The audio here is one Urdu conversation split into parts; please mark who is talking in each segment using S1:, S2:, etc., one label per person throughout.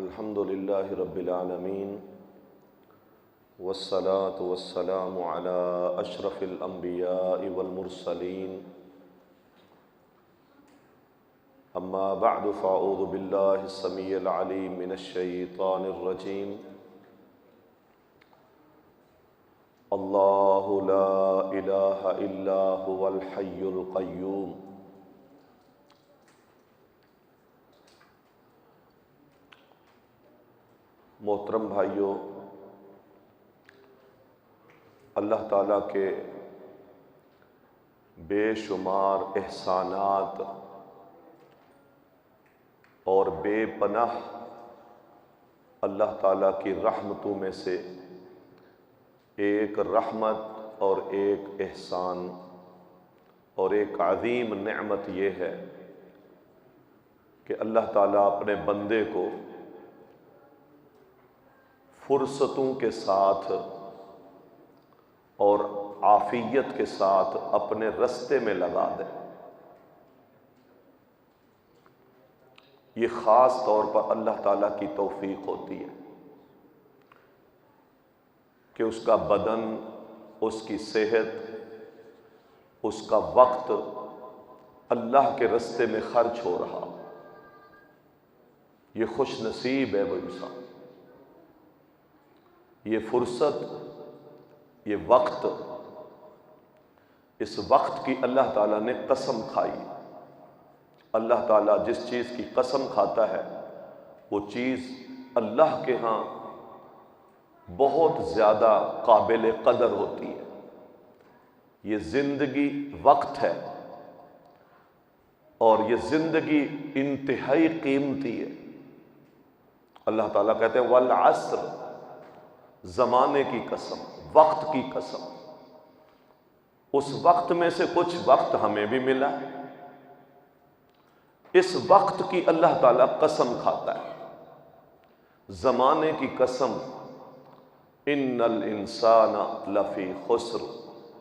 S1: الحمد للہ رب العالمین والصلاة والسلام علی اشرف الانبیاء والمرسلین اما بعد فاعوذ باللہ السمیع العلیم من الشیطان الرجیم اللہ لا الہ الا هو الحی القیوم محترم بھائیوں، اللہ تعالیٰ کے بے شمار احسانات اور بے پناہ اللہ تعالیٰ کی رحمتوں میں سے ایک رحمت اور ایک احسان اور ایک عظیم نعمت یہ ہے کہ اللہ تعالیٰ اپنے بندے کو فرصتوں کے ساتھ اور عافیت کے ساتھ اپنے رستے میں لگا دے۔ یہ خاص طور پر اللہ تعالیٰ کی توفیق ہوتی ہے کہ اس کا بدن، اس کی صحت، اس کا وقت اللہ کے رستے میں خرچ ہو رہا۔ یہ خوش نصیب ہے وہ انسان۔ یہ فرصت، یہ وقت، اس وقت کی اللہ تعالیٰ نے قسم کھائی۔ اللہ تعالیٰ جس چیز کی قسم کھاتا ہے وہ چیز اللہ کے ہاں بہت زیادہ قابل قدر ہوتی ہے۔ یہ زندگی وقت ہے اور یہ زندگی انتہائی قیمتی ہے۔ اللہ تعالیٰ کہتے ہیں والعصر، زمانے کی قسم، وقت کی قسم۔ اس وقت میں سے کچھ وقت ہمیں بھی ملا ہے، اس وقت کی اللہ تعالیٰ قسم کھاتا ہے۔ زمانے کی قسم، ان الانسان لفی خسر،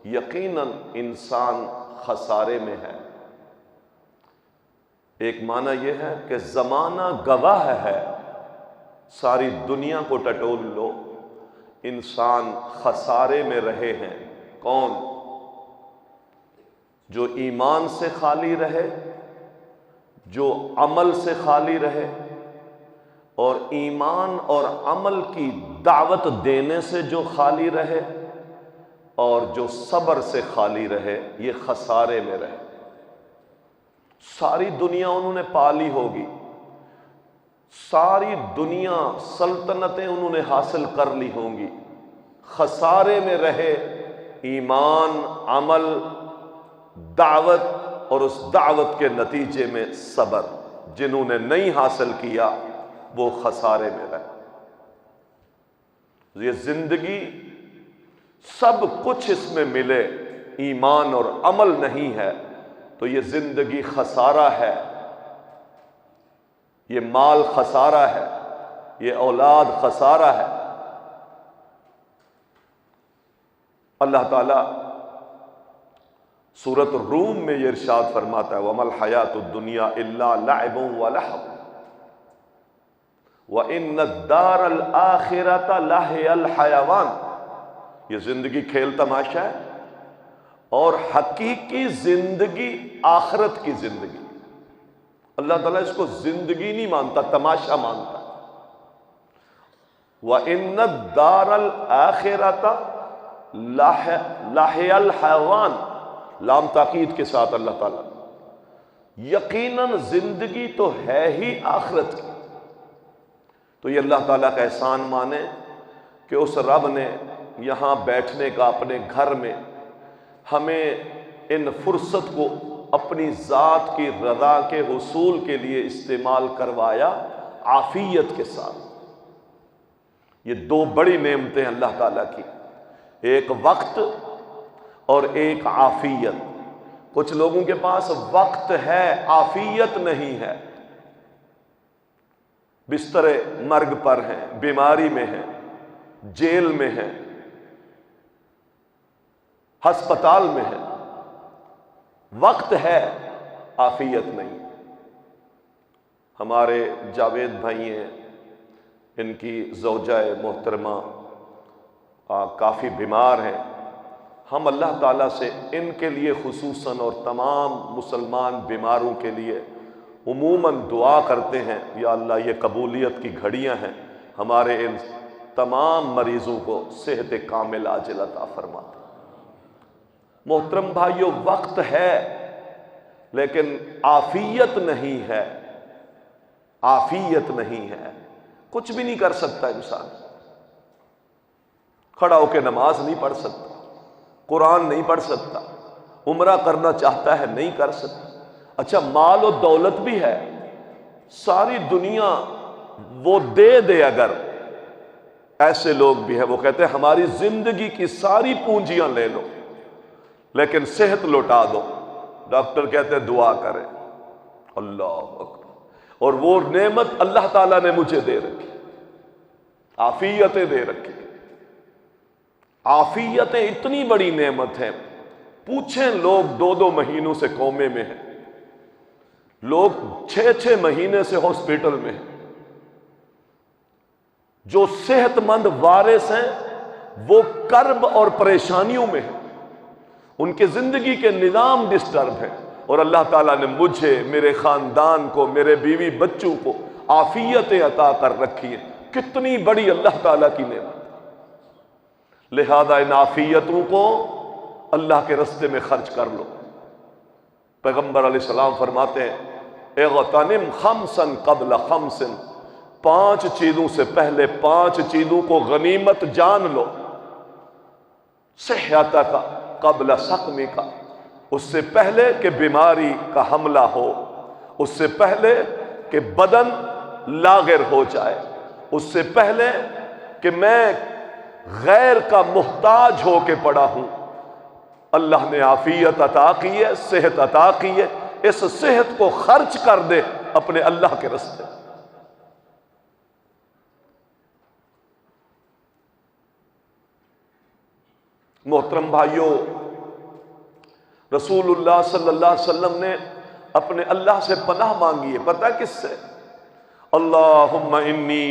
S1: یقیناً انسان خسارے میں ہے۔ ایک معنی یہ ہے کہ زمانہ گواہ ہے، ساری دنیا کو ٹٹول لو، انسان خسارے میں رہے ہیں۔ کون؟ جو ایمان سے خالی رہے، جو عمل سے خالی رہے، اور ایمان اور عمل کی دعوت دینے سے جو خالی رہے، اور جو صبر سے خالی رہے، یہ خسارے میں رہے۔ ساری دنیا انہوں نے پالی ہوگی، ساری دنیا سلطنتیں انہوں نے حاصل کر لی ہوں گی، خسارے میں رہے ایمان، عمل، دعوت اور اس دعوت کے نتیجے میں صبر۔ جنہوں نے نہیں حاصل کیا وہ خسارے میں رہے۔ یہ زندگی سب کچھ اس میں ملے، ایمان اور عمل نہیں ہے تو یہ زندگی خسارہ ہے، یہ مال خسارہ ہے، یہ اولاد خسارہ ہے۔ اللہ تعالیٰ سورۃ الروم میں یہ ارشاد فرماتا ہے وَمَا الْحَيَاةُ الدُّنْيَا إِلَّا لَعِبٌ وَلَهْوٌ وَإِنَّ الدَّارَ الْآخِرَةَ لَهِيَ الْحَيَوَانُ۔ یہ زندگی کھیل تماشا ہے اور حقیقی زندگی آخرت کی زندگی۔ اللہ تعالیٰ اس کو زندگی نہیں مانتا، تماشا مانتا۔ وَإِنَّ الدَّارَ الْآخِرَةَ لَهِيَ الْحَيَوَانُ، لام تاکید کے ساتھ اللہ تعالیٰ یقیناً زندگی تو ہے ہی آخرت کی۔ تو یہ اللہ تعالیٰ کا احسان مانے کہ اس رب نے یہاں بیٹھنے کا اپنے گھر میں ہمیں ان فرصت کو اپنی ذات کی رضا کے حصول کے لیے استعمال کروایا، عافیت کے ساتھ۔ یہ دو بڑی نعمتیں اللہ تعالیٰ کی، ایک وقت اور ایک عافیت۔ کچھ لوگوں کے پاس وقت ہے، عافیت نہیں ہے، بستر مرگ پر ہیں، بیماری میں ہیں، جیل میں ہیں، ہسپتال میں ہیں۔ وقت ہے، عافیت نہیں۔ ہمارے جاوید بھائی ہیں، ان کی زوجہ محترمہ کافی بیمار ہیں، ہم اللہ تعالیٰ سے ان کے لیے خصوصاً اور تمام مسلمان بیماروں کے لیے عموماً دعا کرتے ہیں، یا اللہ یہ قبولیت کی گھڑیاں ہیں، ہمارے ان تمام مریضوں کو صحت کامل عاجل عطا فرما۔ محترم بھائیو، وقت ہے لیکن عافیت نہیں ہے، عافیت نہیں ہے، کچھ بھی نہیں کر سکتا انسان، کھڑا ہو کے نماز نہیں پڑھ سکتا، قرآن نہیں پڑھ سکتا، عمرہ کرنا چاہتا ہے نہیں کر سکتا۔ اچھا مال و دولت بھی ہے، ساری دنیا وہ دے دے، اگر ایسے لوگ بھی ہیں وہ کہتے ہیں ہماری زندگی کی ساری پونجیاں لے لو لیکن صحت لوٹا دو، ڈاکٹر کہتے ہیں دعا کریں، اللہ اکبر، اور وہ نعمت اللہ تعالیٰ نے مجھے دے رکھی، عافیتیں دے رکھی۔ عافیتیں اتنی بڑی نعمت ہیں، پوچھیں لوگ 2 مہینوں سے کومے میں ہیں، لوگ 6 مہینے سے ہاسپٹل میں ہیں، جو صحت مند وارث ہیں وہ کرب اور پریشانیوں میں ہیں، ان کے زندگی کے نظام ڈسٹرب ہیں، اور اللہ تعالیٰ نے مجھے، میرے خاندان کو، میرے بیوی بچوں کو عافیتیں عطا کر رکھی ہیں۔ کتنی بڑی اللہ تعالیٰ کی نعمت، لہذا ان عافیتوں کو اللہ کے رستے میں خرچ کر لو۔ پیغمبر علیہ السلام فرماتے ہیں اغتنم خمسا قبل خمس، 5 چیزوں سے پہلے 5 چیزوں کو غنیمت جان لو۔ صحتک قبل سقمک، اس سے پہلے کہ بیماری کا حملہ ہو، اس سے پہلے کہ بدن لاغر ہو جائے، اس سے پہلے کہ میں غیر کا محتاج ہو کے پڑا ہوں، اللہ نے عافیت عطا کی ہے، صحت عطا کی ہے، اس صحت کو خرچ کر دے اپنے اللہ کے رستے۔ محترم بھائیوں، رسول اللہ صلی اللہ علیہ وسلم نے اپنے اللہ سے پناہ مانگی ہے، پتہ کس سے؟ اللہم انی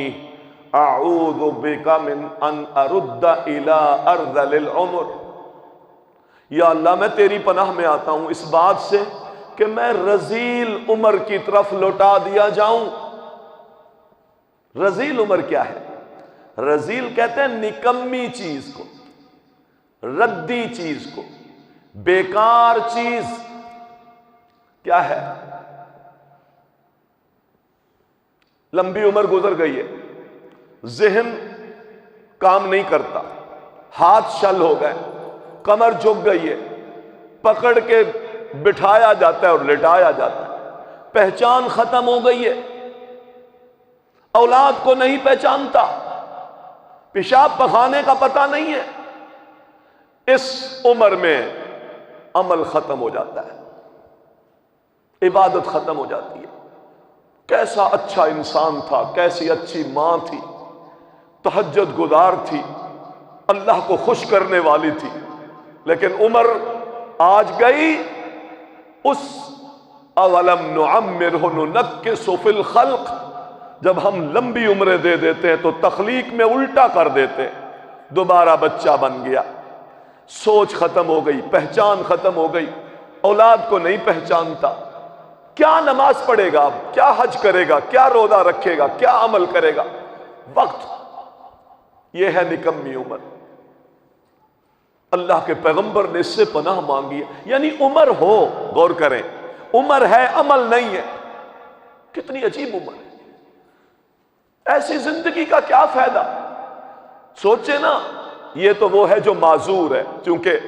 S1: اعوذ بک من ان ارد الى ارذل العمر، یا اللہ میں تیری پناہ میں آتا ہوں اس بات سے کہ میں رذیل عمر کی طرف لوٹا دیا جاؤں۔ رذیل عمر کیا ہے؟ رذیل کہتے ہیں نکمی چیز کو، ردی چیز کو، بیکار چیز۔ کیا ہے؟ لمبی عمر گزر گئی ہے، ذہن کام نہیں کرتا، ہاتھ شل ہو گئے، کمر جھک گئی ہے، پکڑ کے بٹھایا جاتا ہے اور لٹایا جاتا ہے، پہچان ختم ہو گئی ہے، اولاد کو نہیں پہچانتا، پیشاب پخانے کا پتہ نہیں ہے۔ اس عمر میں عمل ختم ہو جاتا ہے، عبادت ختم ہو جاتی ہے۔ کیسا اچھا انسان تھا، کیسی اچھی ماں تھی، تہجد گزار تھی، اللہ کو خوش کرنے والی تھی، لیکن عمر آج گئی۔ اس اولم نعمرہ ننکس فی الخلق، جب ہم لمبی عمریں دے دیتے ہیں تو تخلیق میں الٹا کر دیتے ہیں، دوبارہ بچہ بن گیا، سوچ ختم ہو گئی، پہچان ختم ہو گئی، اولاد کو نہیں پہچانتا، کیا نماز پڑھے گا، کیا حج کرے گا، کیا روزہ رکھے گا، کیا عمل کرے گا؟ وقت، یہ ہے نکمی عمر۔ اللہ کے پیغمبر نے اس سے پناہ مانگی ہے، یعنی عمر ہو، غور کریں، عمر ہے عمل نہیں ہے، کتنی عجیب عمر ہے۔ ایسی زندگی کا کیا فائدہ؟ سوچے نا، یہ تو وہ ہے جو معذور ہے، کیونکہ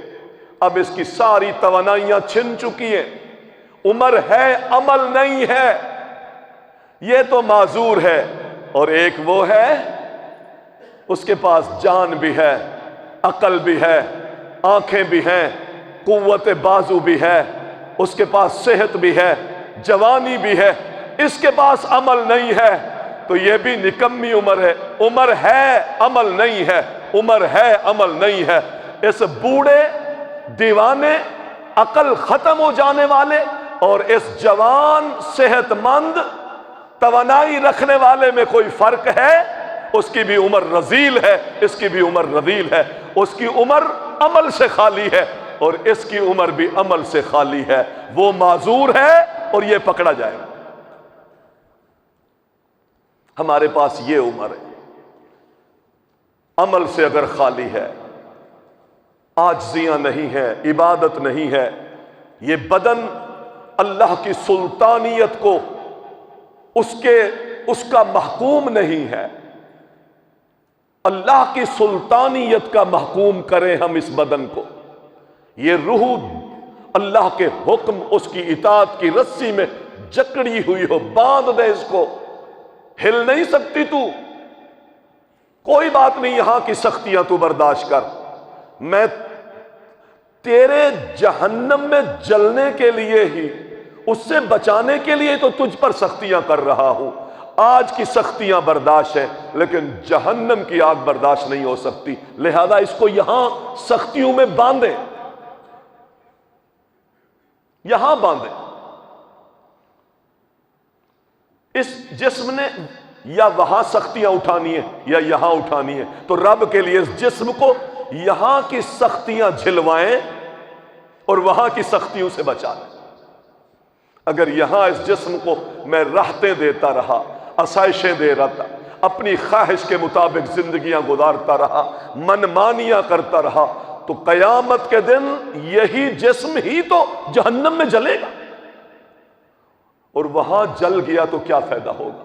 S1: اب اس کی ساری توانائیاں چھن چکی ہیں، عمر ہے عمل نہیں ہے، یہ تو معذور ہے۔ اور ایک وہ ہے اس کے پاس جان بھی ہے، عقل بھی ہے، آنکھیں بھی ہیں، قوت بازو بھی ہے، اس کے پاس صحت بھی ہے، جوانی بھی ہے، اس کے پاس عمل نہیں ہے، تو یہ بھی نکمی عمر ہے۔ عمر ہے عمل نہیں ہے، عمر ہے عمل نہیں ہے۔ اس بوڑھے دیوانے عقل ختم ہو جانے والے اور اس جوان صحت مند توانائی رکھنے والے میں کوئی فرق ہے؟ اس کی بھی عمر رذیل ہے، اس کی بھی عمر رذیل ہے، اس کی عمر عمل سے خالی ہے اور اس کی عمر بھی عمل سے خالی ہے، وہ معذور ہے اور یہ پکڑا جائے گا۔ ہمارے پاس یہ عمر ہے، عمل سے اگر خالی ہے، عاجزیاں نہیں ہے، عبادت نہیں ہے، یہ بدن اللہ کی سلطانیت کو اس کا محکوم نہیں ہے، اللہ کی سلطانیت کا محکوم کریں ہم اس بدن کو، یہ روح اللہ کے حکم اس کی اطاعت کی رسی میں جکڑی ہوئی ہو، باندھ دے اس کو، ہل نہیں سکتی تو، کوئی بات نہیں، یہاں کی سختیاں تو برداشت کر، میں تیرے جہنم میں جلنے کے لیے ہی، اس سے بچانے کے لیے تو تجھ پر سختیاں کر رہا ہوں، آج کی سختیاں برداشت ہے لیکن جہنم کی آگ برداشت نہیں ہو سکتی، لہذا اس کو یہاں سختیوں میں باندھیں، یہاں باندھیں۔ اس جسم نے یا وہاں سختیاں اٹھانی ہے یا یہاں اٹھانی ہے، تو رب کے لیے اس جسم کو یہاں کی سختیاں جھلوائیں اور وہاں کی سختیوں سے بچا لیں۔ اگر یہاں اس جسم کو میں راحتیں دیتا رہا، آسائشیں دے رہا، اپنی خواہش کے مطابق زندگیاں گزارتا رہا، من مانیاں کرتا رہا، تو قیامت کے دن یہی جسم ہی تو جہنم میں جلے گا، اور وہاں جل گیا تو کیا فائدہ ہوگا؟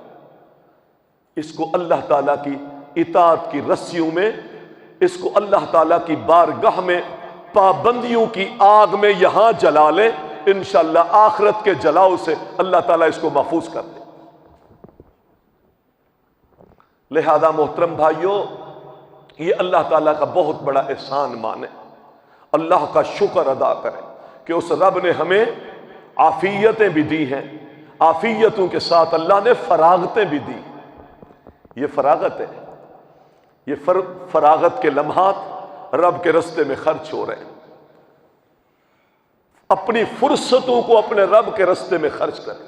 S1: اس کو اللہ تعالیٰ کی اطاعت کی رسیوں میں، اس کو اللہ تعالیٰ کی بارگاہ میں پابندیوں کی آگ میں یہاں جلا لیں، انشاءاللہ آخرت کے جلاؤ سے اللہ تعالیٰ اس کو محفوظ کر دے۔ لہذا محترم بھائیوں، یہ اللہ تعالیٰ کا بہت بڑا احسان مانے، اللہ کا شکر ادا کریں کہ اس رب نے ہمیں عافیتیں بھی دی ہیں، عافیتوں کے ساتھ اللہ نے فراغتیں بھی دی۔ یہ فراغت ہے، یہ فراغت کے لمحات رب کے رستے میں خرچ ہو رہے ہیں، اپنی فرصتوں کو اپنے رب کے رستے میں خرچ کریں۔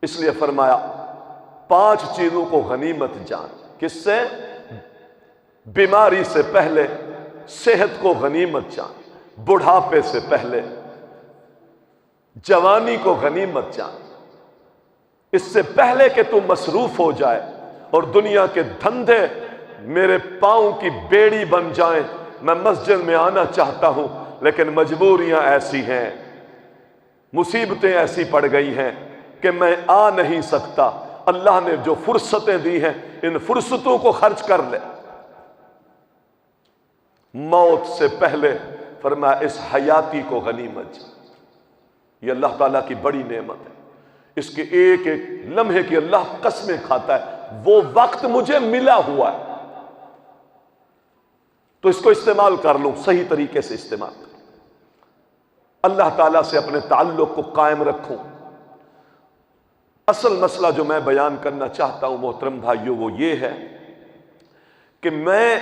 S1: اس لیے فرمایا 5 چیزوں کو غنیمت جان، کس سے؟ بیماری سے پہلے صحت کو غنیمت جان، بڑھاپے سے پہلے جوانی کو غنیمت جان، اس سے پہلے کہ تم مصروف ہو جائے اور دنیا کے دھندے میرے پاؤں کی بیڑی بن جائیں، میں مسجد میں آنا چاہتا ہوں لیکن مجبوریاں ایسی ہیں، مصیبتیں ایسی پڑ گئی ہیں کہ میں آ نہیں سکتا، اللہ نے جو فرصتیں دی ہیں ان فرصتوں کو خرچ کر لے۔ موت سے پہلے فرمایا اس حیاتی کو غنیمت جان، یہ اللہ تعالیٰ کی بڑی نعمت ہے، اس کے ایک ایک لمحے کی اللہ قسمیں کھاتا ہے، وہ وقت مجھے ملا ہوا ہے تو اس کو استعمال کر لوں، صحیح طریقے سے استعمال کروں، اللہ تعالیٰ سے اپنے تعلق کو قائم رکھوں۔ اصل مسئلہ جو میں بیان کرنا چاہتا ہوں محترم بھائیوں وہ یہ ہے کہ میں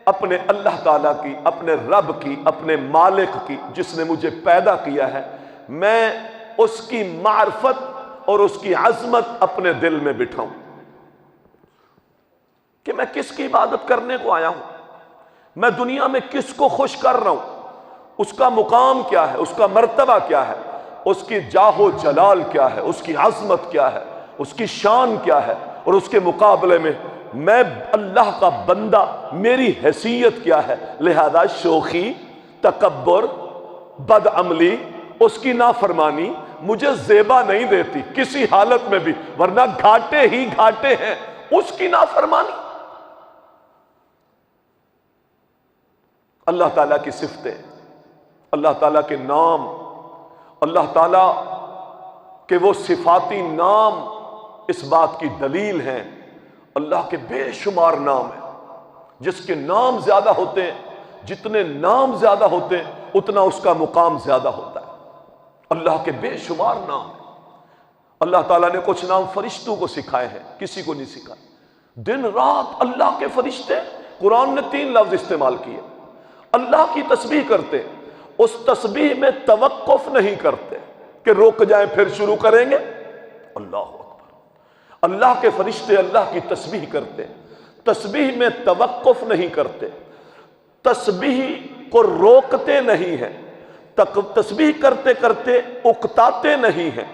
S1: اپنے اللہ تعالیٰ کی، اپنے رب کی، اپنے مالک کی جس نے مجھے پیدا کیا ہے، میں اس کی معرفت اور اس کی عظمت اپنے دل میں بٹھاؤں کہ میں کس کی عبادت کرنے کو آیا ہوں، میں دنیا میں کس کو خوش کر رہا ہوں، اس کا مقام کیا ہے، اس کا مرتبہ کیا ہے، اس کی جاہ و جلال کیا ہے، اس کی عظمت کیا ہے، اس کی شان کیا ہے، اور اس کے مقابلے میں میں اللہ کا بندہ، میری حیثیت کیا ہے۔ لہذا شوخی، تکبر، بدعملی، اس کی نافرمانی مجھے زیبا نہیں دیتی کسی حالت میں بھی، ورنہ گھاٹے ہی گھاٹے ہیں اس کی نافرمانی۔ اللہ تعالیٰ کی صفتیں، اللہ تعالیٰ کے نام، اللہ تعالیٰ کے وہ صفاتی نام اس بات کی دلیل ہیں، اللہ کے بے شمار نام ہیں، جس کے نام زیادہ ہوتے ہیں، جتنے نام زیادہ ہوتے ہیں اتنا اس کا مقام زیادہ ہوتا ہے۔ اللہ کے بے شمار نام ہیں۔ اللہ تعالیٰ نے کچھ نام فرشتوں کو سکھائے ہیں، کسی کو نہیں سکھائے۔ دن رات اللہ کے فرشتے، قرآن نے 3 لفظ استعمال کیے، اللہ کی تسبیح کرتے، اس تسبیح میں توقف نہیں کرتے کہ رک جائیں پھر شروع کریں گے، اللہ اکبر۔ اللہ کے فرشتے اللہ کی تسبیح کرتے، تسبیح میں توقف نہیں کرتے، تسبیح کو روکتے نہیں ہیں، تسبیح کرتے کرتے اکتاتے نہیں ہیں،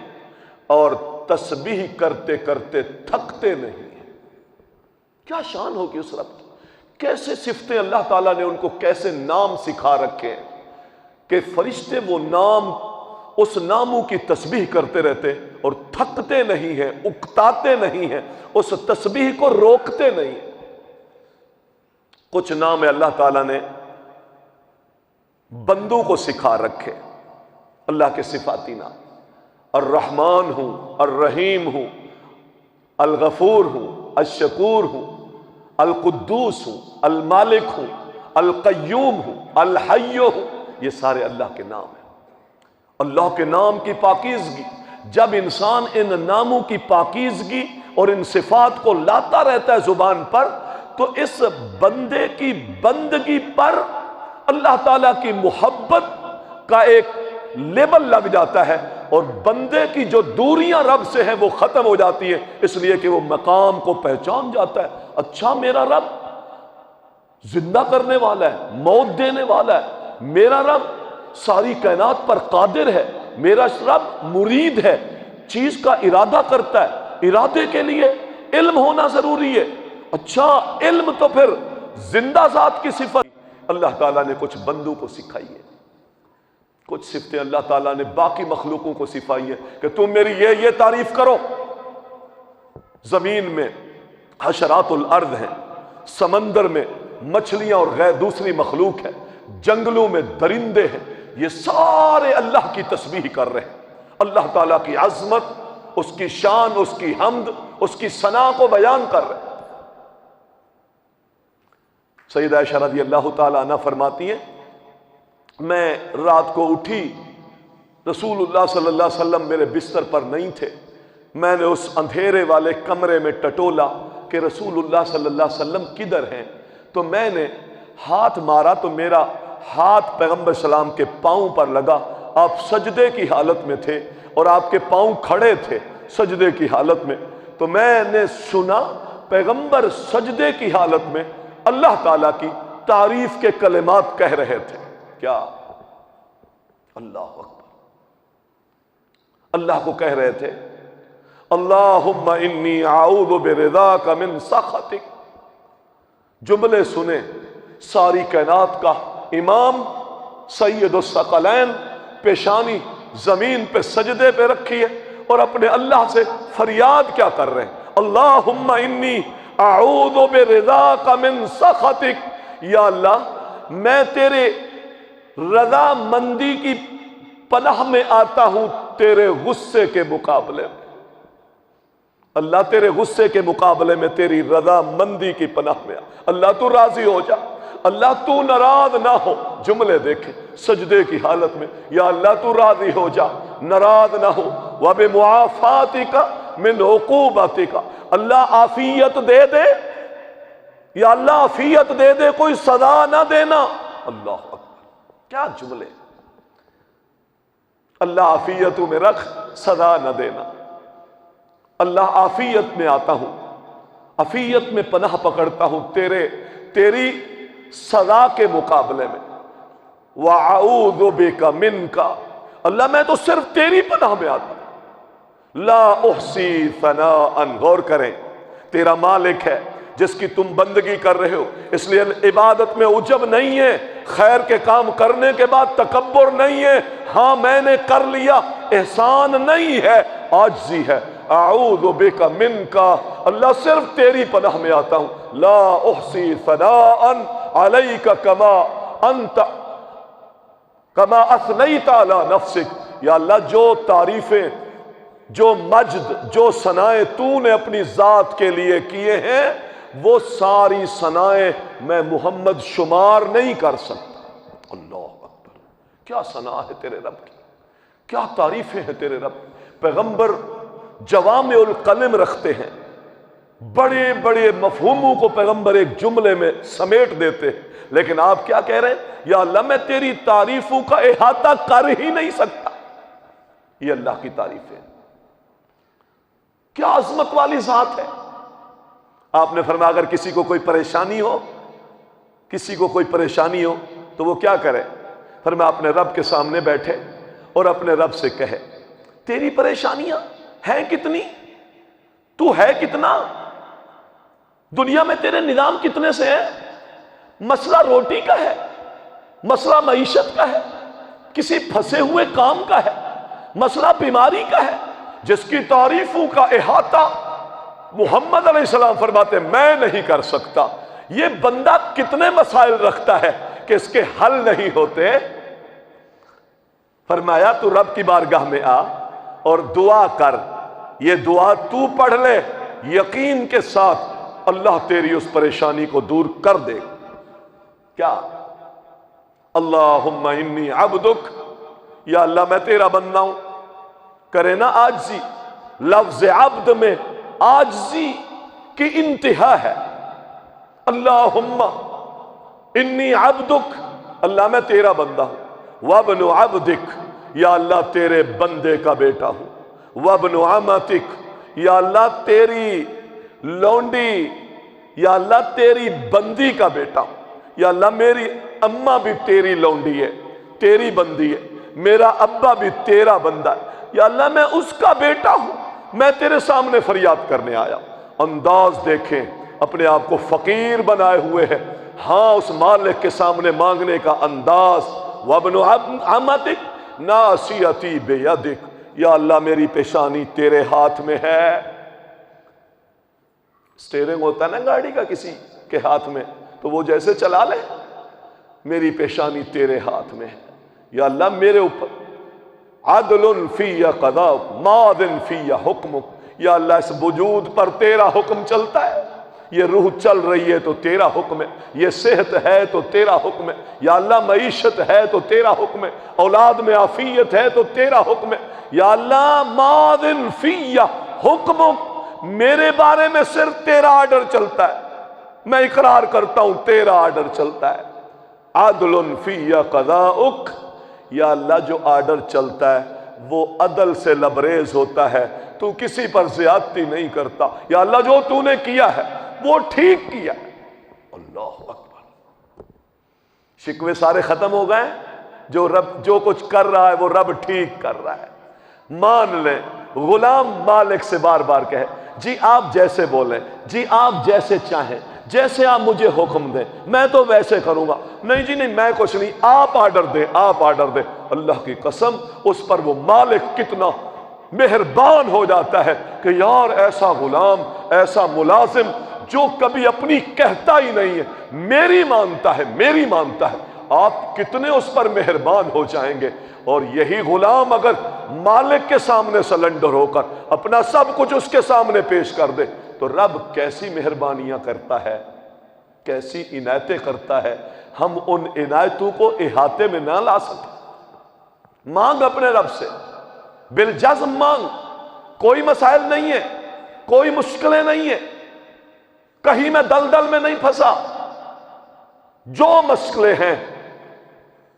S1: اور تسبیح کرتے کرتے تھکتے نہیں ہیں۔ کیا شان ہوگی اس رب کی، کیسے صفتیں اللہ تعالیٰ نے ان کو کیسے نام سکھا رکھے ہیں کہ فرشتے وہ نام، اس ناموں کی تسبیح کرتے رہتے اور تھکتے نہیں ہیں، اکتاتے نہیں ہیں، اس تسبیح کو روکتے نہیں ہیں۔ کچھ نام اللہ تعالیٰ نے بندوں کو سکھا رکھے، اللہ کے صفاتی نام، الرحمن ہوں، الرحیم ہوں، الغفور ہوں، الشکور ہوں، القدوس ہوں، المالک ہوں، القیوم ہوں، الحی ہوں، یہ سارے اللہ کے نام ہیں۔ اللہ کے نام کی پاکیزگی، جب انسان ان ناموں کی پاکیزگی اور ان صفات کو لاتا رہتا ہے زبان پر، تو اس بندے کی بندگی پر اللہ تعالیٰ کی محبت کا ایک لیبل لگ جاتا ہے، اور بندے کی جو دوریاں رب سے ہیں وہ ختم ہو جاتی ہے، اس لیے کہ وہ مقام کو پہچان جاتا ہے۔ اچھا، میرا رب زندہ کرنے والا ہے، موت دینے والا ہے، میرا رب ساری کائنات پر قادر ہے، میرا رب مرید ہے، چیز کا ارادہ کرتا ہے، ارادے کے لیے علم ہونا ضروری ہے۔ اچھا، علم تو پھر زندہ ذات کی صفت اللہ تعالیٰ نے کچھ بندوں کو سکھائی ہے، کچھ صفتیں اللہ تعالیٰ نے باقی مخلوقوں کو سکھائی ہے کہ تم میری یہ تعریف کرو۔ زمین میں حشرات الارض ہیں، سمندر میں مچھلیاں اور غیر دوسری مخلوق ہے، جنگلوں میں درندے ہیں، یہ سارے اللہ کی تسبیح کر رہے ہیں، اللہ تعالیٰ کی عظمت، اس کی شان، اس کی حمد، اس کی ثنا کو بیان کر رہے ہیں۔ سیدہ عائشہ رضی اللہ تعالیٰ عنہ فرماتی ہیں، میں رات کو اٹھی، رسول اللہ صلی اللہ علیہ وسلم میرے بستر پر نہیں تھے، میں نے اس اندھیرے والے کمرے میں ٹٹولا کہ رسول اللہ صلی اللہ علیہ وسلم کدھر ہیں، تو میں نے ہاتھ مارا تو میرا ہاتھ پیغمبر سلام کے پاؤں پر لگا، آپ سجدے کی حالت میں تھے اور آپ کے پاؤں کھڑے تھے سجدے کی حالت میں، تو میں نے سنا پیغمبر سجدے کی حالت میں اللہ تعالیٰ کی تعریف کے کلمات کہہ رہے تھے۔ کیا اللہ اکبر، اللہ کو کہہ رہے تھے، اللہم انی اعوذ برضاک من سخطک۔ جملے سنے، ساری کائنات کا امام سید الثقلین پیشانی زمین پہ سجدے پہ رکھی ہے اور اپنے اللہ سے فریاد کیا کر رہے ہیں، اللہم انی اعوذ برضاک من سخطک، یا اللہ میں تیرے رضا مندی کی پناہ میں آتا ہوں تیرے غصے کے مقابلے میں۔ اللہ تیرے غصے کے مقابلے میں تیری رضا مندی کی پناہ میں، اللہ تو راضی ہو جا، اللہ تو ناراض نہ ہو۔ جملے دیکھیں سجدے کی حالت میں، یا اللہ تو راضی ہو جا، ناراض نہ ہو، وَبِمُعَافَاتِكَ مِنْ عُقُوبَتِكَ، اللہ عافیت دے دے، یا اللہ عافیت دے دے، کوئی سزا نہ دینا۔ اللہ اکبر، کیا جملے، اللہ عافیتوں میں رکھ، سزا نہ دینا۔ اللہ عافیت میں آتا ہوں، عافیت میں پناہ پکڑتا ہوں تیری سزا کے مقابلے میں۔ وَأَعُوذُ بِكَ مِنْكَ، اللہ میں تو صرف تیری پناہ میں آتا ہوں۔ لا احصی ثناء، غور کریں، تیرا مالک ہے جس کی تم بندگی کر رہے ہو، اس لیے عبادت میں عجب نہیں ہے، خیر کے کام کرنے کے بعد تکبر نہیں ہے، ہاں میں نے کر لیا احسان نہیں ہے، عاجزی ہے۔ اعوذ بک منک، اللہ صرف تیری پناہ میں آتا ہوں۔ لا احصی ثناء علیک کما اثنیت علی نفسک، یا اللہ جو تعریفیں، جو مجد، جو ثنائیں تو نے اپنی ذات کے لیے کیے ہیں، وہ ساری ثنائیں میں محمد شمار نہیں کر سکتا۔ اللہ اکبر، کیا ثنا ہے تیرے رب کی، کیا تعریفیں ہیں تیرے رب۔ پیغمبر جوامع القلم رکھتے ہیں، بڑے بڑے مفہوموں کو پیغمبر ایک جملے میں سمیٹ دیتے ہیں، لیکن آپ کیا کہہ رہے ہیں، یا اللہ میں تیری تعریفوں کا احاطہ کر ہی نہیں سکتا۔ یہ اللہ کی تعریف ہے۔ کیا عظمت والی ذات ہے۔ آپ نے فرمایا اگر کسی کو کوئی پریشانی ہو، کسی کو کوئی پریشانی ہو تو وہ کیا کرے؟ فرمایا اپنے رب کے سامنے بیٹھے اور اپنے رب سے کہے تیری پریشانیاں ہیں کتنی، تو ہے کتنا، دنیا میں تیرے نظام کتنے سے ہیں، مسئلہ روٹی کا ہے، مسئلہ معیشت کا ہے، کسی پھنسے ہوئے کام کا ہے، مسئلہ بیماری کا ہے، جس کی تعریفوں کا احاطہ محمد علیہ السلام فرماتے میں نہیں کر سکتا۔ یہ بندہ کتنے مسائل رکھتا ہے کہ اس کے حل نہیں ہوتے۔ فرمایا تو رب کی بارگاہ میں آ اور دعا کر، یہ دعا تو پڑھ لے، یقین کے ساتھ اللہ تیری اس پریشانی کو دور کر دے۔ کیا؟ اللہم انی عبدک، یا اللہ میں تیرا بندہ ہوں۔ کرے نا عاجزی، لفظ عبد میں عاجزی کی انتہا ہے۔ اللہم انی عبدک، اللہ میں تیرا بندہ ہوں، وابن عبدک، یا اللہ تیرے بندے کا بیٹا ہوں، وابن عمتک، یا اللہ تیری لونڈی، یا اللہ تیری بندی کا بیٹا ہوں، یا اللہ میری اماں بھی تیری لونڈی ہے، تیری بندی ہے، میرا ابا بھی تیرا بندہ ہے، یا اللہ میں اس کا بیٹا ہوں، میں تیرے سامنے فریاد کرنے آیا۔ انداز دیکھیں، اپنے آپ کو فقیر بنائے ہوئے ہے، ہاں اس مالک کے سامنے مانگنے کا انداز۔ وابن عمتک ناصیتی بیدک، یا اللہ میری پیشانی تیرے ہاتھ میں ہے۔ سٹیئرنگ ہوتا ہے نا گاڑی کا کسی کے ہاتھ میں تو وہ جیسے چلا لے، میری پیشانی تیرے ہاتھ میں ہے، یا اللہ میرے اوپر عدل فی قضاءک ماض فی حکمک، یا اللہ اس وجود پر تیرا حکم چلتا ہے، یہ روح چل رہی ہے تو تیرا حکم ہے، یہ صحت ہے تو تیرا حکم ہے، یا اللہ معیشت ہے تو تیرا حکم ہے، اولاد میں عافیت ہے تو تیرا حکم ہے، یا اللہ ماض فی حکمک، میرے بارے میں صرف تیرا آرڈر چلتا ہے، میں اقرار کرتا ہوں تیرا آرڈر چلتا ہے۔ عدل فی قضاءک، یا اللہ جو آرڈر چلتا ہے وہ عدل سے لبریز ہوتا ہے، تو کسی پر زیادتی نہیں کرتا، یا اللہ جو تو نے کیا ہے وہ ٹھیک کیا ہے۔ اللہ اکبر، شکوے سارے ختم ہو گئے، جو رب جو کچھ کر رہا ہے وہ رب ٹھیک کر رہا ہے۔ مان لیں، غلام مالک سے بار بار کہے جی آپ جیسے بولیں، جی آپ جیسے چاہیں، جیسے آپ مجھے حکم دیں میں تو ویسے کروں گا، نہیں جی نہیں میں کچھ نہیں، آپ آرڈر دیں، آپ آرڈر دیں۔ اللہ کی قسم اس پر وہ مالک کتنا مہربان ہو جاتا ہے کہ یار ایسا غلام، ایسا ملازم جو کبھی اپنی کہتا ہی نہیں ہے، میری مانتا ہے، میری مانتا ہے، آپ کتنے اس پر مہربان ہو جائیں گے۔ اور یہی غلام اگر مالک کے سامنے سلنڈر ہو کر اپنا سب کچھ اس کے سامنے پیش کر دے تو رب کیسی مہربانیاں کرتا ہے، کیسی عنایتیں کرتا ہے۔ ہم ان عنایتوں کو احاطے میں نہ لا سکتے۔ مانگ اپنے رب سے، بالجزم مانگ، کوئی مسائل نہیں ہے، کوئی مشکلیں نہیں ہیں، کہیں میں دلدل میں نہیں پھنسا، جو مسئلے ہیں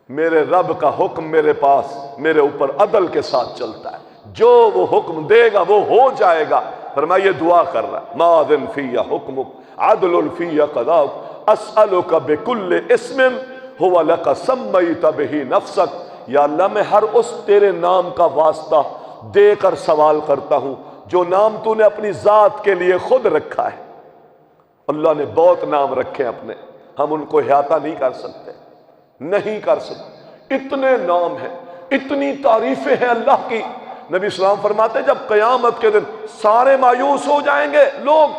S1: میرے رب کا حکم میرے پاس میرے اوپر عدل کے ساتھ چلتا ہے، جو وہ حکم دے گا وہ ہو جائے گا۔ فرمایا یہ دعا کر رہا ہے، ماذن فی حکمک عدل فی قضاءک اسألک بکل اسم هو لک سمیت بہ نفسک، یا اللہ میں ہر اس تیرے نام کا واسطہ دے کر سوال کرتا ہوں جو نام تو نے اپنی ذات کے لیے خود رکھا ہے۔ اللہ نے بہت نام رکھے اپنے، ہم ان کو احاطہ نہیں کر سکتے، نہیں کر سکتے، اتنے نام ہیں، اتنی تعریفیں ہیں اللہ کی۔ نبی اسلام فرماتے جب قیامت کے دن سارے مایوس ہو جائیں گے، لوگ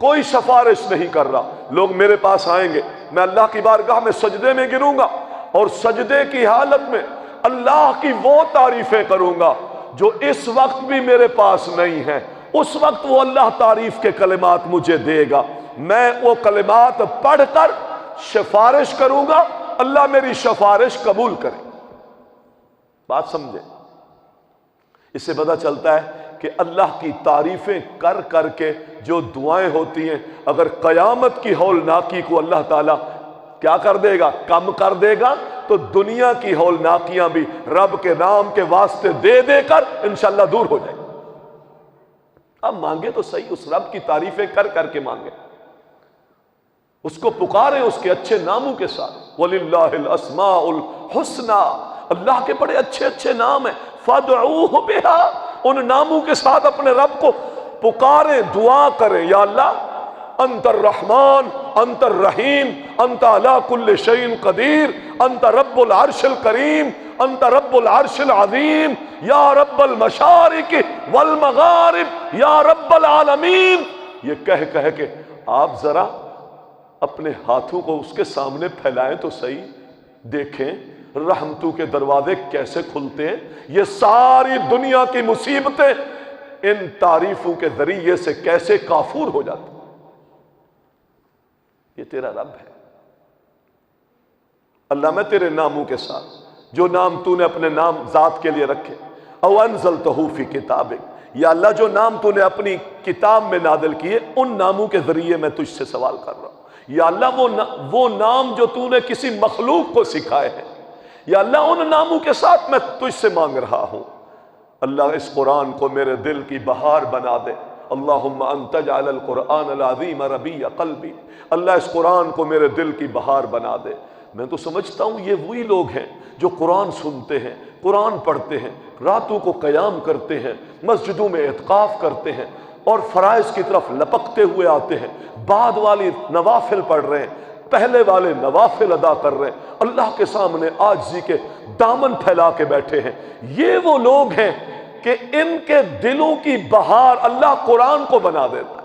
S1: کوئی سفارش نہیں کر رہا، لوگ میرے پاس آئیں گے، میں اللہ کی بارگاہ میں سجدے میں گروں گا اور سجدے کی حالت میں اللہ کی وہ تعریفیں کروں گا جو اس وقت بھی میرے پاس نہیں ہیں، اس وقت وہ اللہ تعریف کے کلمات مجھے دے گا، میں وہ کلمات پڑھ کر سفارش کروں گا، اللہ میری سفارش قبول کرے۔ بات سمجھے؟ اس سے پتہ چلتا ہے کہ اللہ کی تعریفیں کر کر کے جو دعائیں ہوتی ہیں، اگر قیامت کی ہولناکی کو اللہ تعالیٰ کیا کر دے گا، کم کر دے گا، تو دنیا کی ہولناکیاں بھی رب کے نام کے واسطے دے دے کر انشاءاللہ دور ہو جائیں۔ اب مانگے تو صحیح، اس رب کی تعریفیں کر کر کے مانگے، اس کو پکارے اس کے اچھے ناموں کے ساتھ۔ وَلِلَّهِ الْأَسْمَاءُ الْحُسْنَى، اللہ کے بڑے اچھے اچھے نام ہیں، فَادْعُوهُ بِهَا، ان ناموں کے ساتھ اپنے رب کو پکاریں، دعا کریں۔ یا اللہ انت الرحمن، انت الرحیم، انت علی کل شیء قدیر، انت رب العرش الکریم، انت رب العرش العظیم، یا رب المشارق والمغارب، یا رب العالمین۔ یہ کہہ کے آپ ذرا اپنے ہاتھوں کو اس کے سامنے پھیلائیں تو صحیح، دیکھیں رحمتوں کے دروازے کیسے کھلتے ہیں، یہ ساری دنیا کی مصیبتیں ان تعریفوں کے ذریعے سے کیسے کافور ہو جاتی۔ یہ تیرا رب ہے اللہ، میں تیرے ناموں کے ساتھ جو نام تو نے اپنے نام ذات کے لیے رکھے، او انزلتہ فی کتابک، یا اللہ جو نام تو نے اپنی کتاب میں نازل کیے ان ناموں کے ذریعے میں تجھ سے سوال کر رہا ہوں۔ یا اللہ وہ نام جو تو نے کسی مخلوق کو سکھائے ہیں، یا اللہ ان ناموں کے ساتھ میں تجھ سے مانگ رہا ہوں۔ اللہ اس قرآن کو میرے دل کی بہار بنا دے، اللہم انت جعل القرآن العظیم ربیع قلبی، اللہ اس قرآن کو میرے دل کی بہار بنا دے۔ میں تو سمجھتا ہوں یہ وہی لوگ ہیں جو قرآن سنتے ہیں، قرآن پڑھتے ہیں، راتوں کو قیام کرتے ہیں، مسجدوں میں اعتکاف کرتے ہیں اور فرائض کی طرف لپکتے ہوئے آتے ہیں، بعد والی نوافل پڑھ رہے ہیں، پہلے والے نوافل ادا کر رہے ہیں، اللہ کے سامنے عاجزی کے دامن پھیلا کے بیٹھے ہیں۔ یہ وہ لوگ ہیں کہ ان کے دلوں کی بہار اللہ قرآن کو بنا دیتا ہے،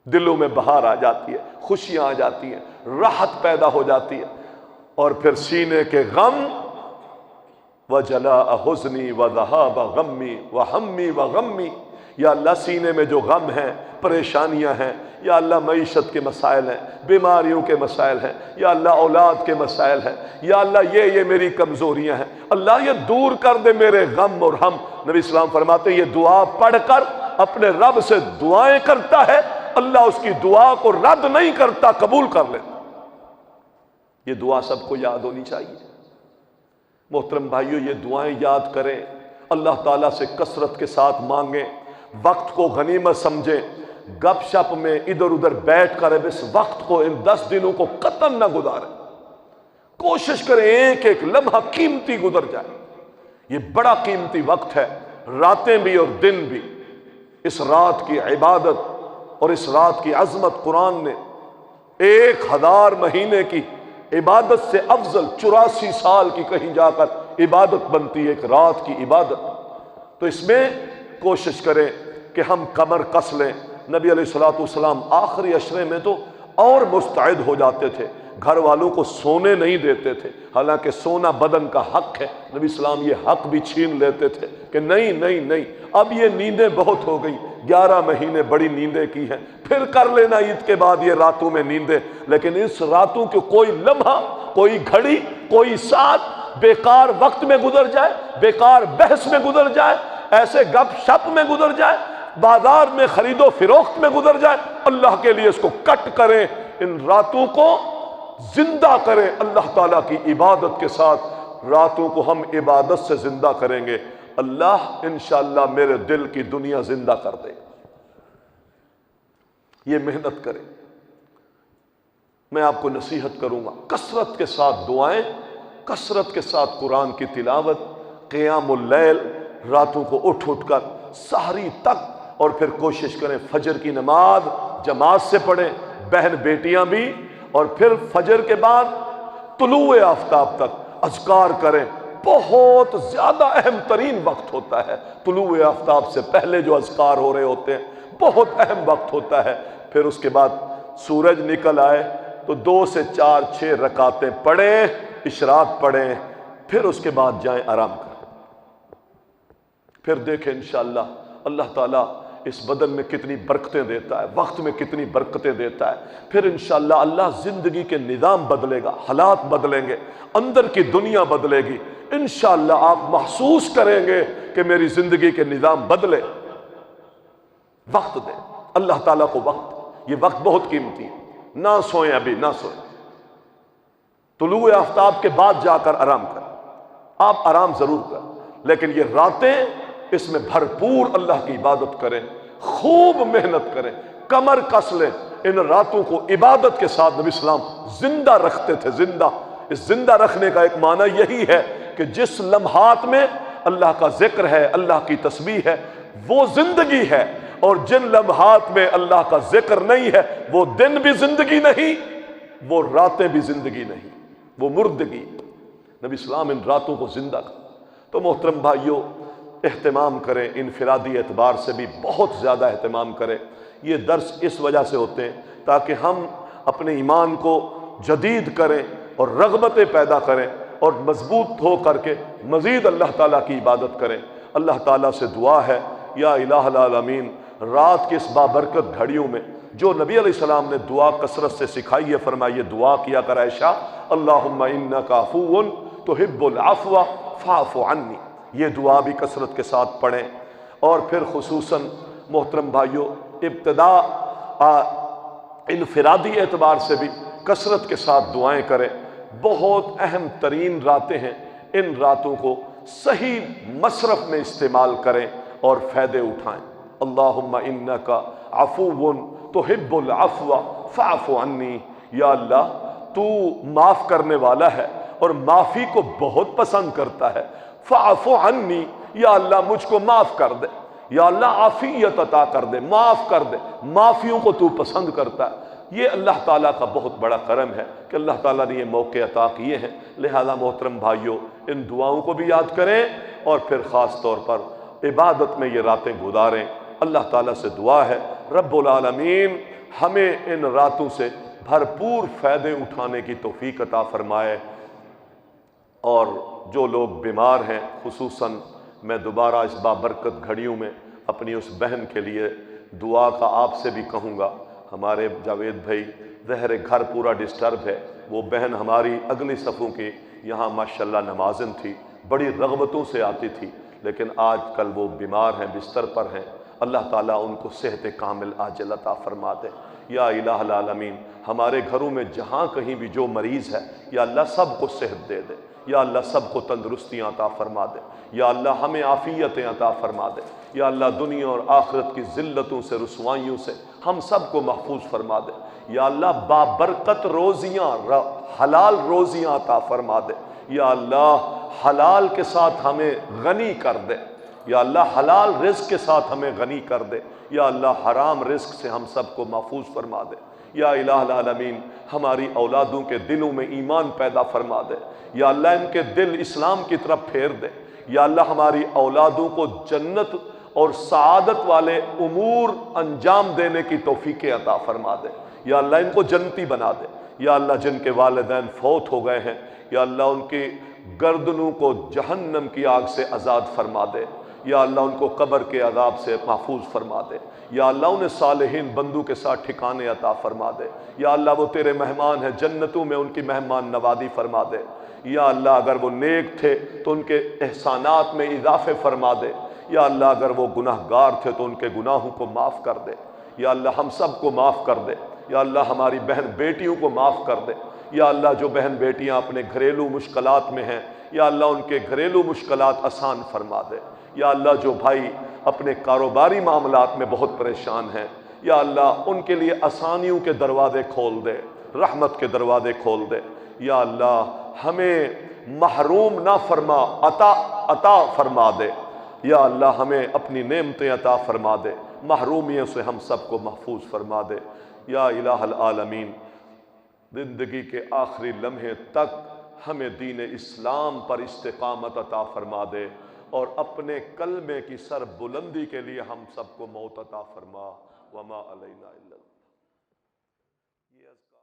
S1: دلوں میں بہار آ جاتی ہے، خوشیاں آ جاتی ہیں، راحت پیدا ہو جاتی ہے، اور پھر سینے کے غم وجلاء حزنی وذہاب غمی وہمی وغمی، یا اللہ سینے میں جو غم ہیں، پریشانیاں ہیں، یا اللہ معیشت کے مسائل ہیں، بیماریوں کے مسائل ہیں، یا اللہ اولاد کے مسائل ہیں، یا اللہ یہ میری کمزوریاں ہیں، اللہ یہ دور کر دے میرے غم اور ہم۔ نبی اسلام فرماتے ہیں یہ دعا پڑھ کر اپنے رب سے دعائیں کرتا ہے، اللہ اس کی دعا کو رد نہیں کرتا، قبول کر لیتا۔ یہ دعا سب کو یاد ہونی چاہیے محترم بھائیو، یہ دعائیں یاد کریں، اللہ تعالیٰ سے کثرت کے ساتھ مانگیں، وقت کو غنیمت سمجھیں، گپ شپ میں ادھر ادھر بیٹھ کر اس وقت کو، ان 10 دنوں کو قطعاً نہ گزاریں، کوشش کریں ایک ایک لمحہ قیمتی گزر جائے۔ یہ بڑا قیمتی وقت ہے، راتیں بھی اور دن بھی۔ اس رات کی عبادت اور اس رات کی عظمت قرآن نے 1000 مہینے کی عبادت سے افضل 84 سال کی کہیں جا کر عبادت بنتی ہے، ایک رات کی عبادت۔ تو اس میں کوشش کریں کہ ہم کمر کس لیں۔ نبی علیہ السلام آخری عشرے میں تو اور مستعد ہو جاتے تھے، گھر والوں کو سونے نہیں دیتے تھے، حالانکہ سونا بدن کا حق ہے، نبی اسلام یہ حق بھی چھین لیتے تھے کہ نہیں نہیں نہیں، اب یہ نیندیں بہت ہو گئی، 11 مہینے بڑی نیندیں کی ہیں، پھر کر لینا عید کے بعد یہ راتوں میں نیندیں، لیکن اس راتوں کے کوئی لمحہ، کوئی گھڑی، کوئی ساتھ بیکار وقت میں گزر جائے، بیکار بحث میں گزر جائے، ایسے گپ شپ میں گزر جائے، بازار میں خرید و فروخت میں گزر جائے، اللہ کے لیے اس کو کٹ کریں، ان راتوں کو زندہ کریں اللہ تعالیٰ کی عبادت کے ساتھ۔ راتوں کو ہم عبادت سے زندہ کریں گے، اللہ انشاءاللہ میرے دل کی دنیا زندہ کر دے۔ یہ محنت کریں، میں آپ کو نصیحت کروں گا، کثرت کے ساتھ دعائیں، کثرت کے ساتھ قرآن کی تلاوت، قیام اللیل، راتوں کو اٹھ کر سحری تک، اور پھر کوشش کریں فجر کی نماز جماعت سے پڑھیں، بہن بیٹیاں بھی، اور پھر فجر کے بعد طلوع آفتاب تک اذکار کریں۔ بہت زیادہ اہم ترین وقت ہوتا ہے طلوع آفتاب سے پہلے جو اذکار ہو رہے ہوتے ہیں، بہت اہم وقت ہوتا ہے۔ پھر اس کے بعد سورج نکل آئے تو 2 سے 4 6 رکعتیں پڑھیں، اشراق پڑھیں، پھر اس کے بعد جائیں آرام کریں۔ پھر دیکھیں انشاءاللہ اللہ تعالیٰ اس بدن میں کتنی برکتیں دیتا ہے، وقت میں کتنی برکتیں دیتا ہے۔ پھر انشاءاللہ اللہ زندگی کے نظام بدلے گا، حالات بدلیں گے، اندر کی دنیا بدلے گی، انشاءاللہ آپ محسوس کریں گے کہ میری زندگی کے نظام بدلے۔ وقت دیں اللہ تعالیٰ کو، وقت، یہ وقت بہت قیمتی ہے، نہ سوئیں، ابھی نہ سوئیں، طلوع آفتاب کے بعد جا کر آرام کریں۔ آپ آرام ضرور کریں، لیکن یہ راتیں اس میں بھرپور اللہ کی عبادت کریں، خوب محنت کریں، کمر کس لیں۔ ان راتوں کو عبادت کے ساتھ نبی اسلام زندہ رکھتے تھے۔ زندہ، اس زندہ رکھنے کا ایک معنی یہی ہے کہ جس لمحات میں اللہ کا ذکر ہے، اللہ کی تسبیح ہے، وہ زندگی ہے، اور جن لمحات میں اللہ کا ذکر نہیں ہے وہ دن بھی زندگی نہیں، وہ راتیں بھی زندگی نہیں، وہ مردگی۔ نبی اسلام ان راتوں کو زندہ کر۔ تو محترم بھائیوں، اہتمام کریں، انفرادی اعتبار سے بھی بہت زیادہ اہتمام کریں۔ یہ درس اس وجہ سے ہوتے ہیں تاکہ ہم اپنے ایمان کو جدید کریں اور رغبتیں پیدا کریں اور مضبوط ہو کر کے مزید اللہ تعالیٰ کی عبادت کریں۔ اللہ تعالیٰ سے دعا ہے، یا الہ العالمین، رات کے اس بابرکت گھڑیوں میں جو نبی علیہ السلام نے دعا کثرت سے سکھائی ہے، فرمائیے دعا کیا کر عائشہ، اللہم انک عفو تحب العفو فاعف عنی۔ یہ دعا بھی کثرت کے ساتھ پڑھیں۔ اور پھر خصوصاً محترم بھائیوں، ابتدا انفرادی اعتبار سے بھی کثرت کے ساتھ دعائیں کریں۔ بہت اہم ترین راتیں ہیں، ان راتوں کو صحیح مصرف میں استعمال کریں اور فائدے اٹھائیں۔ اللہم انک عفو تحب العفو فاعف عنی۔ یا اللہ، تو معاف کرنے والا ہے اور معافی کو بہت پسند کرتا ہے۔ فاعف عنی، یا اللہ مجھ کو معاف کر دے، یا اللہ عافیت عطا کر دے، معاف کر دے، معافیوں کو تو پسند کرتا ہے۔ یہ اللہ تعالیٰ کا بہت بڑا کرم ہے کہ اللہ تعالیٰ نے یہ موقع عطا کیے ہیں۔ لہذا محترم بھائیوں، ان دعاؤں کو بھی یاد کریں اور پھر خاص طور پر عبادت میں یہ راتیں گزاریں۔ اللہ تعالیٰ سے دعا ہے رب العالمین ہمیں ان راتوں سے بھرپور فائدے اٹھانے کی توفیق عطا فرمائے۔ اور جو لوگ بیمار ہیں، خصوصاً میں دوبارہ اس بابرکت گھڑیوں میں اپنی اس بہن کے لیے دعا کا آپ سے بھی کہوں گا۔ ہمارے جاوید بھائی ظاہر گھر پورا ڈسٹرب ہے، وہ بہن ہماری اگلی صفوں کی یہاں ماشاءاللہ نمازن تھی، بڑی رغبتوں سے آتی تھی، لیکن آج کل وہ بیمار ہیں، بستر پر ہیں۔ اللہ تعالیٰ ان کو صحت کامل عاجل عطا فرما دے۔ یا الہ العالمین، ہمارے گھروں میں جہاں کہیں بھی جو مریض ہے، یا اللہ سب کو صحت دے دے، یا اللہ سب کو تندرستیاں عطا فرما دے، یا اللہ ہمیں عافیتیں عطا فرما دے، یا اللہ دنیا اور آخرت کی ذلتوں سے، رسوائیوں سے ہم سب کو محفوظ فرما دے، یا اللہ بابرکت روزیاں، حلال روزیاں عطا فرما دے، یا اللہ حلال کے ساتھ ہمیں غنی کر دے، یا اللہ حلال رزق کے ساتھ ہمیں غنی کر دے، یا اللہ حرام رزق سے ہم سب کو محفوظ فرما دے۔ یا الہ العالمین، ہماری اولادوں کے دلوں میں ایمان پیدا فرما دے، یا اللہ ان کے دل اسلام کی طرف پھیر دے، یا اللہ ہماری اولادوں کو جنت اور سعادت والے امور انجام دینے کی توفیق عطا فرما دے، یا اللہ ان کو جنتی بنا دے، یا اللہ جن کے والدین فوت ہو گئے ہیں، یا اللہ ان کی گردنوں کو جہنم کی آگ سے آزاد فرما دے، یا اللہ ان کو قبر کے عذاب سے محفوظ فرما دے، یا اللہ انہیں صالحین بندوں کے ساتھ ٹھکانے عطا فرما دے، یا اللہ وہ تیرے مہمان ہیں، جنتوں میں ان کی مہمان نوازی فرما دے، یا اللہ اگر وہ نیک تھے تو ان کے احسانات میں اضافے فرما دے، یا اللہ اگر وہ گناہ گار تھے تو ان کے گناہوں کو معاف کر دے، یا اللہ ہم سب کو معاف کر دے، یا اللہ ہماری بہن بیٹیوں کو معاف کر دے، یا اللہ جو بہن بیٹیاں اپنے گھریلو مشکلات میں ہیں، یا اللہ ان کے گھریلو مشکلات آسان فرما دے، یا اللہ جو بھائی اپنے کاروباری معاملات میں بہت پریشان ہیں، یا اللہ ان کے لیے آسانیوں کے دروازے کھول دے، رحمت کے دروازے کھول دے، یا اللہ ہمیں محروم نہ فرما، عطا فرما دے، یا اللہ ہمیں اپنی نعمتیں عطا فرما دے، محرومیوں سے ہم سب کو محفوظ فرما دے۔ یا الہ العالمین، زندگی کے آخری لمحے تک ہمیں دین اسلام پر استقامت عطا فرما دے، اور اپنے کلمے کی سر بلندی کے لیے ہم سب کو موت عطا فرما۔ وما علینا الا